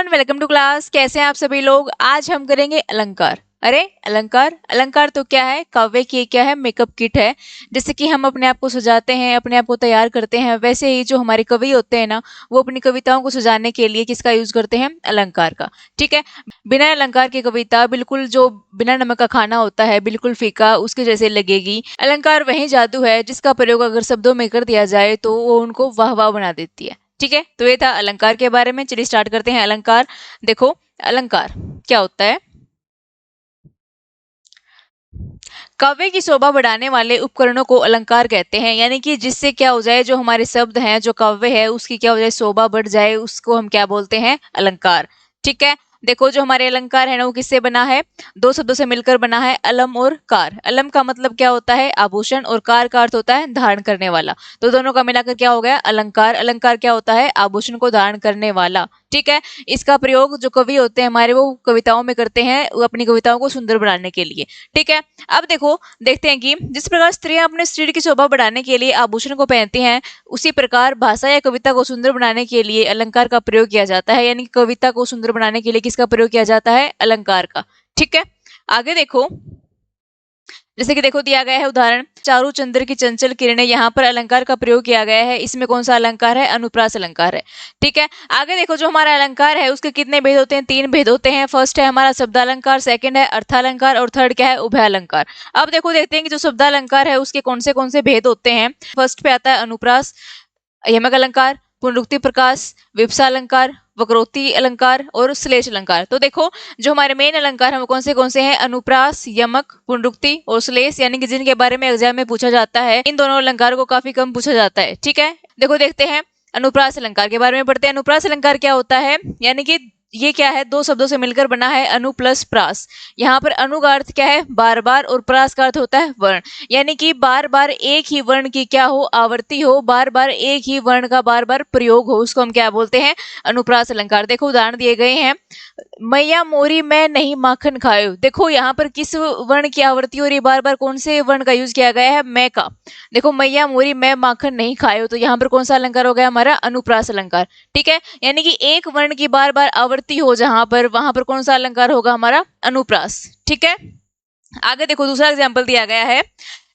Everyone, welcome to class. कैसे हैं आप सभी लोग। आज हम करेंगे अलंकार। अरे अलंकार, अलंकार तो क्या है, काव्य की क्या है, मेकअप किट है। जैसे कि हम अपने आप को सजाते हैं, अपने आप को तैयार करते हैं, वैसे ही जो हमारे कवि होते हैं ना, वो अपनी कविताओं को सजाने के लिए किसका यूज करते हैं, अलंकार का। ठीक है। बिना अलंकार की कविता बिल्कुल जो बिना नमक का खाना होता है, बिल्कुल फीका उसके जैसे लगेगी। अलंकार वही जादू है जिसका प्रयोग अगर शब्दों में कर दिया जाए तो वो उनको वाह वाह बना देती है। ठीक है, तो ये था अलंकार के बारे में। चलिए स्टार्ट करते हैं अलंकार। देखो अलंकार क्या होता है। काव्य की शोभा बढ़ाने वाले उपकरणों को अलंकार कहते हैं, यानी कि जिससे क्या हो जाए, जो हमारे शब्द हैं, जो काव्य है, उसकी क्या हो जाए, शोभा बढ़ जाए, उसको हम क्या बोलते हैं, अलंकार। ठीक है। देखो जो हमारे अलंकार है ना, वो किससे बना है, दो शब्दों से मिलकर बना है, अलम और कार। अलम का मतलब क्या होता है, आभूषण, और कार का अर्थ होता है धारण करने वाला। तो दोनों का मिलाकर क्या हो गया, अलंकार। अलंकार क्या होता है, आभूषण को धारण करने वाला। ठीक है। इसका प्रयोग जो कवि होते हैं हमारे, वो कविताओं में करते हैं, वो अपनी कविताओं को सुंदर बनाने के लिए। ठीक है। अब देखो देखते हैं कि जिस प्रकार स्त्रियां अपने शरीर की शोभा बढ़ाने के लिए आभूषण को पहनती हैं, उसी प्रकार भाषा या कविता को सुंदर बनाने के लिए अलंकार का प्रयोग किया जाता है। यानी कविता को सुंदर बनाने के लिए किसका प्रयोग किया जाता है, अलंकार का। ठीक है। आगे देखो, जैसे कि देखो दिया गया है उदाहरण, चारु चंद्र की चंचल किरणें। यहाँ पर अलंकार का प्रयोग किया गया है। इसमें कौन सा अलंकार है, अनुप्रास अलंकार है। ठीक है। आगे देखो, जो हमारा अलंकार है उसके कितने भेद होते हैं, तीन भेद होते हैं। फर्स्ट है हमारा शब्दालंकार, सेकंड है अर्थालंकार, और थर्ड क्या है, उभयालंकार। अब देखो देखते हैं कि जो शब्दालंकार है उसके कौन से भेद होते हैं। फर्स्ट पे आता है अनुप्रास, यमक अलंकार, पुनरुक्ति प्रकाश, विप्सा अलंकार, वक्रोक्ति अलंकार और श्लेष अलंकार। तो देखो जो हमारे मेन अलंकार हैं वो कौन से हैं, अनुप्रास, यमक, पुनरुक्ति और श्लेष, यानी कि जिनके बारे में एग्जाम में पूछा जाता है। इन दोनों अलंकारों को काफी कम पूछा जाता है। ठीक है। देखो देखते हैं अनुप्रास अलंकार के बारे में पढ़ते हैं। अनुप्रास अलंकार क्या होता है, यानी कि ये क्या है, दो शब्दों से मिलकर बना है, अनु प्लस प्रास। यहाँ पर अनु का अर्थ क्या है, बार बार, और प्रास का अर्थ होता है वर्ण। यानी कि बार बार एक ही वर्ण की क्या हो, आवृत्ति हो, बार बार एक ही वर्ण का बार बार प्रयोग हो, उसको हम क्या बोलते हैं, अनुप्रास अलंकार। देखो उदाहरण दिए गए हैं, मैया मोरी मैं नहीं माखन खायो। देखो यहाँ पर किस वर्ण की आवृत्ति हो रही, बार बार कौन से वर्ण का यूज किया गया है, मैं का। देखो मैया मोरी मैं माखन नहीं खायो, तो यहाँ पर कौन सा अलंकार हो गया हमारा, अनुप्रास अलंकार। ठीक है। यानी कि एक वर्ण की बार बार आवृत्ति हो जहां पर, वहां पर कौन सा अलंकार होगा हमारा, अनुप्रास। ठीक है। आगे देखो दूसरा एग्जाम्पल दिया गया है,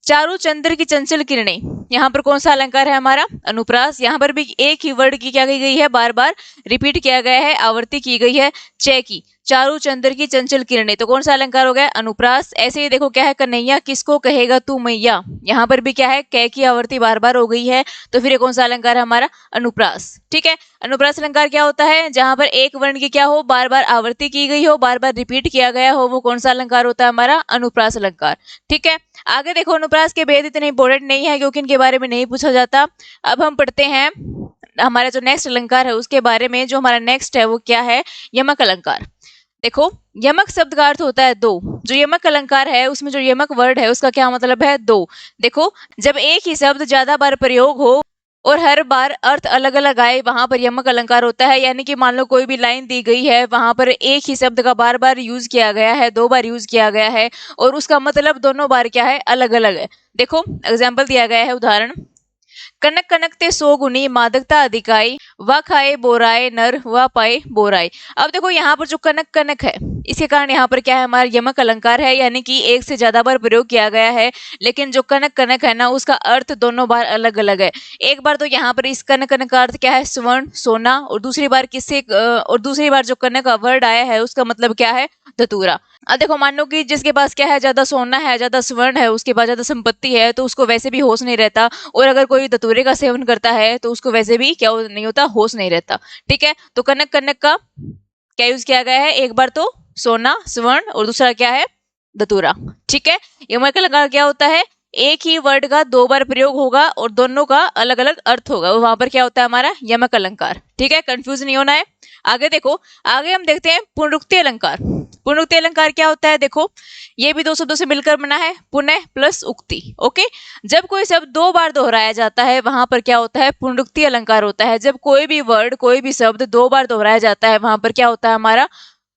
चारु चंद्र की चंचल किरणें। यहाँ पर कौन सा अलंकार है हमारा, अनुप्रास। यहाँ पर भी एक ही वर्ड की क्या की गई है, बार बार रिपीट किया गया है, आवृत्ति की गई है, चे की, चारु चंद्र की चंचल किरणें। तो कौन सा अलंकार हो गया, अनुप्रास। ऐसे ही देखो क्या है, कन्हैया किसको कहेगा तू मैया। यहाँ पर भी क्या है, कै की आवृत्ति बार बार हो गई है, तो फिर ये कौन सा अलंकार है हमारा, अनुप्रास। ठीक है। अनुप्रास अलंकार क्या होता है, जहां पर एक वर्ण की क्या हो, बार बार आवृत्ति की गई हो, बार बार रिपीट किया गया हो, वो कौन सा अलंकार होता है हमारा, अनुप्रास अलंकार। ठीक है। आगे देखो अनुप्रास के भेद इतने इंपॉर्टेंट नहीं है क्योंकि इनके बारे में नहीं पूछा जाता। अब हम पढ़ते हैं हमारा जो नेक्स्ट अलंकार है उसके बारे में। जो हमारा नेक्स्ट है वो क्या है, यमक अलंकार। देखो यमक शब्द का अर्थ होता है दो। जो यमक अलंकार है उसमें जो यमक वर्ड है उसका क्या मतलब है, दो। देखो जब एक ही शब्द ज्यादा बार प्रयोग हो और हर बार अर्थ अलग अलग आए, वहां पर यमक अलंकार होता है। यानी कि मान लो कोई भी लाइन दी गई है, वहां पर एक ही शब्द का बार बार यूज किया गया है, दो बार यूज किया गया है, और उसका मतलब दोनों बार क्या है, अलग अलग है। देखो एग्जाम्पल दिया गया है उदाहरण, कनक कनकते सो गुनी मादकता अधिकाई, व खाए बोराए नर व पाए बोराई। अब देखो यहाँ पर जो कनक कनक है, इसके कारण यहाँ पर क्या है, हमारा यमक अलंकार है। यानी कि एक से ज्यादा बार प्रयोग किया गया है, लेकिन जो कनक कनक है ना, उसका अर्थ दोनों बार अलग अलग है। एक बार तो यहाँ पर इस कनक कनक का अर्थ क्या है, स्वर्ण सोना, और दूसरी बार जो कनक का वर्ड आया है उसका मतलब क्या है, धतूरा। अब देखो मान लो कि जिसके पास क्या है, ज्यादा सोना है, ज्यादा स्वर्ण है, उसके पास ज्यादा संपत्ति है, तो उसको वैसे भी होश नहीं रहता, और अगर कोई धतूरे का सेवन करता है तो उसको वैसे भी क्या नहीं होता, होश नहीं रहता। ठीक है। तो कनक कनक का क्या यूज किया गया है, एक बार तो सोना स्वर्ण, और दूसरा क्या है, धतूरा। ठीक है। यमक अलंकार क्या होता है, एक ही वर्ड का दो बार प्रयोग होगा और दोनों का अलग अलग अर्थ होगा, वहां पर क्या होता है हमारा, यमक अलंकार। ठीक है, कंफ्यूज नहीं होना है। आगे देखो, आगे हम देखते हैं पुनरुक्ति अलंकार। पुनरुक्ति अलंकार क्या होता है, देखो ये भी दो शब्दों से मिलकर बना है, पुनः प्लस उक्ति। ओके। जब कोई शब्द दो बार दोहराया जाता है वहां पर क्या होता है, पुनरुक्ति अलंकार होता है। जब कोई भी वर्ड, कोई भी शब्द दो बार दोहराया जाता है वहां पर क्या होता है हमारा,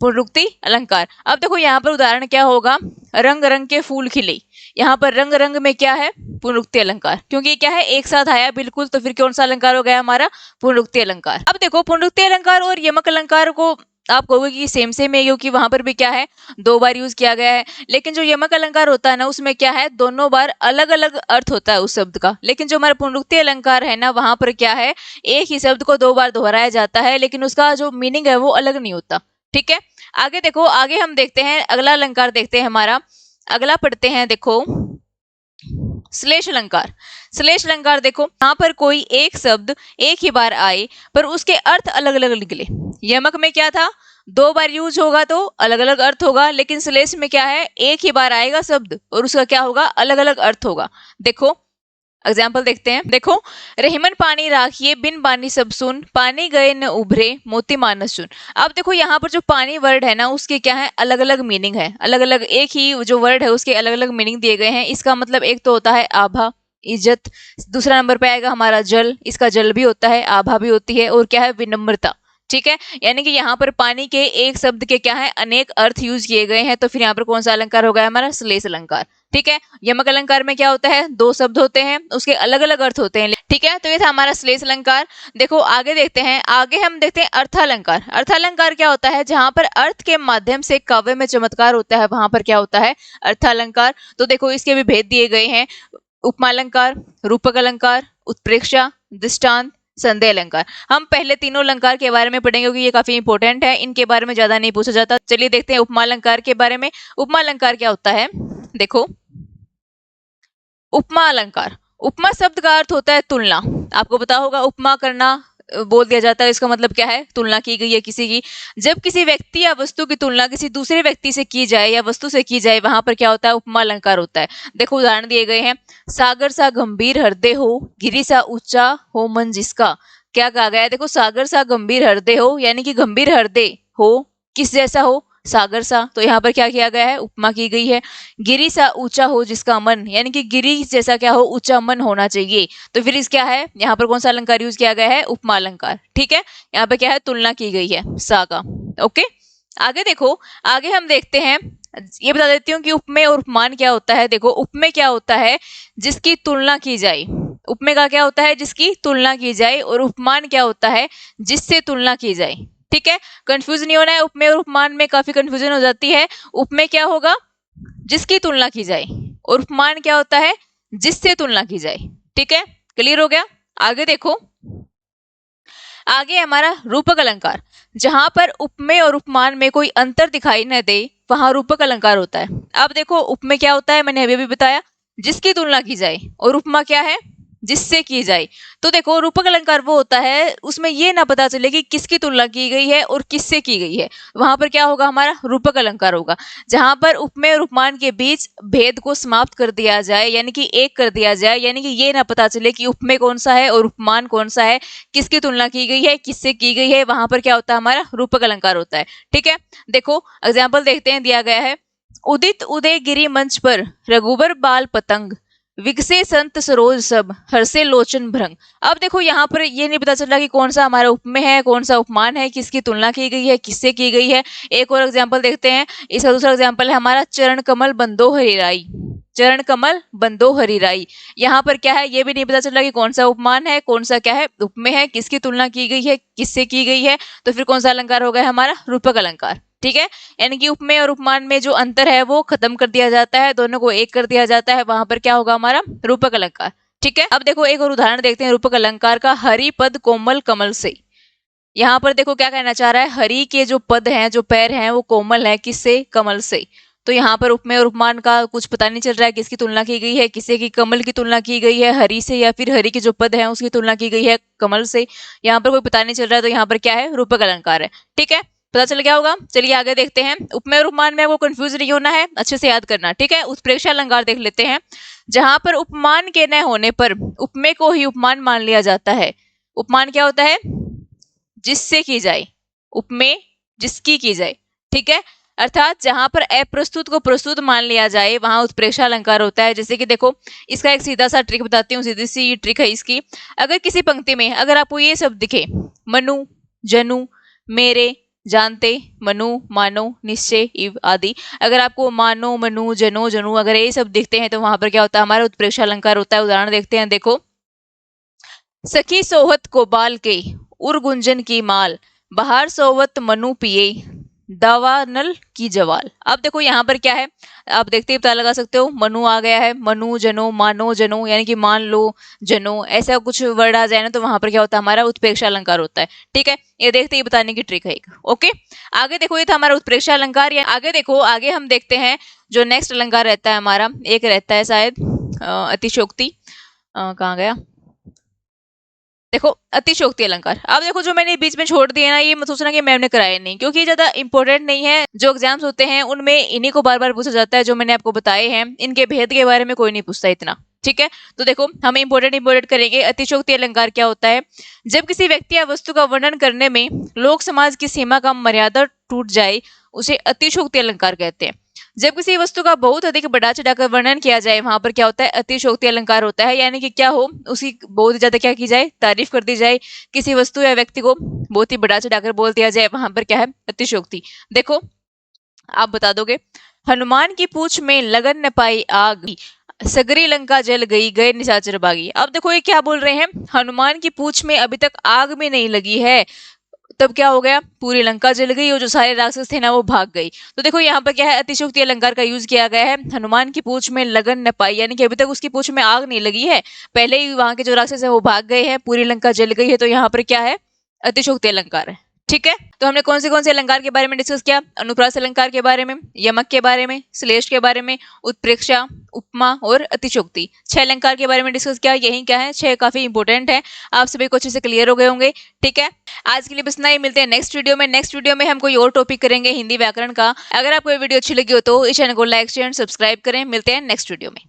पुनरुक्ति अलंकार। अब देखो यहाँ पर उदाहरण क्या होगा, रंग रंग के फूल खिले। यहाँ पर रंग रंग में क्या है, पुनरुक्ति अलंकार, क्योंकि क्या है, एक साथ आया बिल्कुल, तो फिर कौन सा अलंकार हो गया हमारा, पुनरुक्ति अलंकार। अब देखो पुनरुक्ति अलंकार और यमक अलंकार को आप कहोगे कि सेम सेम है क्योंकि वहां पर भी क्या है, दो बार यूज किया गया है। लेकिन जो यमक अलंकार होता है ना, उसमें क्या है, दोनों बार अलग अलग अर्थ होता है उस शब्द का। लेकिन जो हमारा पुनरुक्ति अलंकार है ना, वहां पर क्या है, एक ही शब्द को दो बार दोहराया जाता है, लेकिन उसका जो मीनिंग है वो अलग नहीं होता। ठीक है, आगे देखो, आगे हम देखते हैं अगला अलंकार, देखते हैं हमारा अगला, पढ़ते हैं। देखो श्लेष अलंकार। श्लेष अलंकार देखो, यहां पर कोई एक शब्द एक ही बार आए पर उसके अर्थ अलग अलग निकले। यमक में क्या था, दो बार यूज होगा तो अलग अलग अर्थ होगा, लेकिन श्लेष में क्या है, एक ही बार आएगा शब्द और उसका क्या होगा, अलग अलग अर्थ होगा। देखो एग्जाम्पल देखते हैं। देखो, रहीमन पानी राखिए बिन पानी सब सुन, पानी गए न उभरे मोती मानस सुन। अब देखो यहाँ पर जो पानी वर्ड है ना, उसके क्या है, अलग अलग मीनिंग है, अलग अलग, एक ही जो वर्ड है उसके अलग अलग मीनिंग दिए गए हैं। इसका मतलब एक तो होता है आभा, इज्जत। दूसरा नंबर पे आएगा हमारा जल, इसका जल भी होता है, आभा भी होती है, और क्या है, विनम्रता। ठीक है, यानी कि यहाँ पर पानी के एक शब्द के क्या है, अनेक अर्थ यूज किए गए हैं। तो फिर यहाँ पर कौन सा अलंकार होगा, हमारा श्लेष अलंकार। ठीक है, यमक अलंकार में क्या होता है, दो शब्द होते हैं, उसके अलग अलग अर्थ होते हैं। ठीक है, तो ये था हमारा श्लेष अलंकार। देखो आगे देखते हैं, आगे हम देखते हैं अर्थालंकार। अर्थालंकार क्या होता है, जहां पर अर्थ के माध्यम से काव्य में चमत्कार होता है, वहां पर क्या होता है, अर्थालंकार। तो देखो इसके भी भेद दिए गए हैं, उपमा अलंकार, रूपक अलंकार, उत्प्रेक्षा, दृष्टांत, संदेह अलंकार। हम पहले तीनों अलंकार के बारे में पढ़ेंगे क्योंकि ये काफी इंपॉर्टेंट है, इनके बारे में ज्यादा नहीं पूछा जाता। चलिए देखते हैं उपमा अलंकार के बारे में। उपमा अलंकार क्या होता है, देखो उपमा अलंकार, उपमा शब्द का अर्थ होता है तुलना। आपको पता होगा, उपमा करना बोल दिया जाता है, इसका मतलब क्या है, तुलना की गई है किसी की। जब किसी व्यक्ति या वस्तु की तुलना किसी दूसरे व्यक्ति से की जाए या वस्तु से की जाए, वहां पर क्या होता है, उपमा अलंकार होता है। देखो उदाहरण दिए गए हैं, सागर सा गंभीर हृदय हो, गिरी सा ऊंचा हो मन जिसका। क्या कहा गया है, देखो सागर सा गंभीर हृदय हो, यानी कि गंभीर हृदय हो, किस जैसा हो, सागर सा। तो यहाँ पर क्या किया गया है, उपमा की गई है। गिरी सा ऊंचा हो जिसका मन, यानी कि गिरी जैसा क्या हो, ऊंचा मन होना चाहिए। तो फिर इस क्या है, यहाँ पर कौन सा अलंकार यूज किया गया है, उपमा अलंकार। ठीक है, यहाँ पे क्या है, तुलना की गई है, सा का। ओके, आगे देखो, आगे हम देखते हैं, ये बता देती हूँ कि उपमेय और उपमान क्या होता है। देखो उपमेय क्या होता है, जिसकी तुलना की जाए। उपमेय का क्या होता है, जिसकी तुलना की जाए, और उपमान क्या होता है, जिससे तुलना की जाए। ठीक है, कंफ्यूज नहीं होना है, उपमेय और उपमान में काफी कंफ्यूजन हो जाती है। उपमेय क्या होगा, जिसकी तुलना की जाए, और उपमान क्या होता है, जिससे तुलना की जाए। ठीक है, क्लियर हो गया। आगे देखो, आगे हमारा रूपक अलंकार। जहां पर उपमेय और उपमान में कोई अंतर दिखाई न दे, वहां रूपक अलंकार होता है। अब देखो उपमेय क्या होता है, मैंने अभी भी बताया, जिसकी तुलना की जाए, और उपमा क्या है, जिससे की जाए। तो देखो रूपक अलंकार वो होता है, उसमें ये ना पता चले कि किसकी तुलना की गई है और किससे की गई है, वहां पर क्या होगा, हमारा रूपक अलंकार होगा। जहां पर उपमेय और उपमान के बीच भेद को समाप्त कर दिया जाए, यानी कि एक कर दिया जाए, यानी कि ये ना पता चले कि उपमेय कौन सा है और उपमान कौन सा है, किसकी तुलना की गई है, किससे की गई है, वहां पर क्या होता है, हमारा रूपक अलंकार होता है। ठीक है, देखो एग्जाम्पल देखते हैं, दिया गया है, उदित उदय गिरी मंच पर रघुबर बाल पतंग, विकसे संत सरोज सब, हर्षे लोचन भ्रंग। अब देखो यहाँ पर ये नहीं पता चल रहा कि कौन सा हमारा उपमेय है, कौन सा उपमान है, किसकी तुलना की गई है, किससे की गई है। एक और एग्जाम्पल देखते हैं, इसका दूसरा एग्जाम्पल है हमारा चरण कमल बंदो हरिराई। चरण कमल बंदो हरिराई, यहाँ पर क्या है, ये भी नहीं पता चल रहा कि कौन सा उपमान है, कौन सा क्या है, उपमेय है, किसकी तुलना की गई है, किससे की गई है। तो फिर कौन सा अलंकार होगा, हमारा रूपक अलंकार। ठीक है, यानी कि उपमेय और उपमान में जो अंतर है वो खत्म कर दिया जाता है, दोनों को एक कर दिया जाता है, वहां पर क्या होगा, हमारा रूपक अलंकार। ठीक है, अब देखो एक और उदाहरण देखते हैं रूपक अलंकार का, हरि पद कोमल कमल से। यहाँ पर देखो क्या कहना चाह रहा है, हरि के जो पद हैं, जो पैर हैं, वो कोमल है, किससे, कमल से। तो यहाँ पर उपमेय और उपमान का कुछ पता नहीं चल रहा है, किसकी तुलना की गई है, किससे की, कमल की तुलना की गई है हरि से, या फिर हरि के जो पद हैं उसकी तुलना की गई है कमल से। यहाँ पर कोई पता नहीं चल रहा है, तो यहाँ पर क्या है, रूपक अलंकार है। ठीक है, पता चल गया होगा। चलिए आगे देखते हैं, उपमेय और उपमान में आपको कंफ्यूज नहीं होना है, अच्छे से याद करना। ठीक है, उत्प्रेक्षा अलंकार देख लेते हैं। जहां पर उपमान के न होने पर उपमेय को ही उपमान मान लिया जाता है। उपमान क्या होता है, जिससे की जाए, उपमेय जिसकी की जाए। ठीक है, अर्थात जहां पर अप्रस्तुत को प्रस्तुत मान लिया जाए, वहां उत्प्रेक्षा अलंकार होता है। जैसे कि देखो, इसका एक सीधा सा ट्रिक बताती हूँ, सीधी सी ट्रिक है इसकी। अगर किसी पंक्ति में अगर आपको ये शब्द दिखे, मनु, जनु, मेरे, जानते, मनु, मानो, निश्चय, इव आदि, अगर आपको मानो, मनु, जनो, जनु अगर ये सब दिखते हैं, तो वहां पर क्या होता है, हमारा उत्प्रेक्षा अलंकार होता है। उदाहरण देखते हैं, देखो, सखी सोहत को बाल के उर गुंजन की माल, बाहर सोवत मनु पिए, दावानल की जवाल। अब देखो यहाँ पर क्या है, आप देखते ही पता लगा सकते हो, मनु आ गया है, मनु जनो, मानो जनो, यानी कि मान लो, जनो, ऐसा कुछ वर्ड आ जाए ना तो वहां पर क्या होता है, हमारा उत्प्रेक्षा अलंकार होता है। ठीक है, ये देखते ही बताने की ट्रिक है एक। ओके, आगे देखो, ये था हमारा उत्प्रेक्षा अलंकार। या आगे देखो, आगे हम देखते हैं जो नेक्स्ट अलंकार रहता है हमारा, एक रहता है शायद अतिशोक्ति, कहाँ गया, देखो अतिशोक्ति अलंकार। अब देखो जो मैंने बीच में छोड़ दिया ना, ये मत सोचना कि मैम ने कराया नहीं, क्योंकि ये ज्यादा इंपॉर्टेंट नहीं है। जो एग्जाम्स होते हैं उनमें इन्हीं को बार बार पूछा जाता है, जो मैंने आपको बताए हैं। इनके भेद के बारे में कोई नहीं पूछता इतना। ठीक है, तो देखो हम इंपॉर्टेंट करेंगे। अतिशोक्ति अलंकार क्या होता है, जब किसी व्यक्ति या वस्तु का वर्णन करने में लोक समाज की सीमा का मर्यादा टूट जाए, उसे अतिशोक्ति अलंकार कहते हैं। जब किसी वस्तु का बहुत अधिक बढ़ा चढ़ाकर वर्णन किया जाए, वहां पर क्या होता है, अतिशोक्ति अलंकार होता है। यानी कि क्या हो, उसकी बहुत ज्यादा क्या की जाए, तारीफ कर दी जाए, किसी वस्तु या व्यक्ति को बहुत ही बढ़ा चढ़ाकर बोल दिया जाए, वहां पर क्या है, अतिशोक्ति। देखो आप बता दोगे, हनुमान की पूंछ में लगन न पाई आग, सगरी लंका जल गई, गए निशाचर बागी। अब देखो ये क्या बोल रहे हैं, हनुमान की पूंछ में अभी तक आग में नहीं लगी है, तब क्या हो गया, पूरी लंका जल गई और जो सारे राक्षस थे ना वो भाग गई। तो देखो यहाँ पर क्या है, अतिशोक्ति अलंकार का यूज किया गया है। हनुमान की पूंछ में लगन न पाई, यानी कि अभी तक उसकी पूंछ में आग नहीं लगी है, पहले ही वहां के जो राक्षस है वो भाग गए हैं, पूरी लंका जल गई है, तो यहाँ पर क्या है, अतिशोक्ति अलंकार है। ठीक है, तो हमने कौन से अलंकार के बारे में डिस्कस किया, अनुप्रास अलंकार के बारे में, यमक के बारे में, श्लेष के बारे में, उत्प्रेक्षा, उपमा और अतिशोक्ति। 6 अलंकार के बारे में डिस्कस किया। यही क्या है, 6 काफी इंपॉर्टेंट है, आप सभी को अच्छे से क्लियर हो गए होंगे। ठीक है, आज के लिए बस इतना ही, मिलते हैं नेक्स्ट वीडियो में। नेक्स्ट वीडियो में हम कोई और टॉपिक करेंगे हिंदी व्याकरण का। अगर आपको ये वीडियो अच्छी लगी हो तो इस चैनल को लाइक शेयर सब्सक्राइब करें। मिलते हैं नेक्स्ट वीडियो में।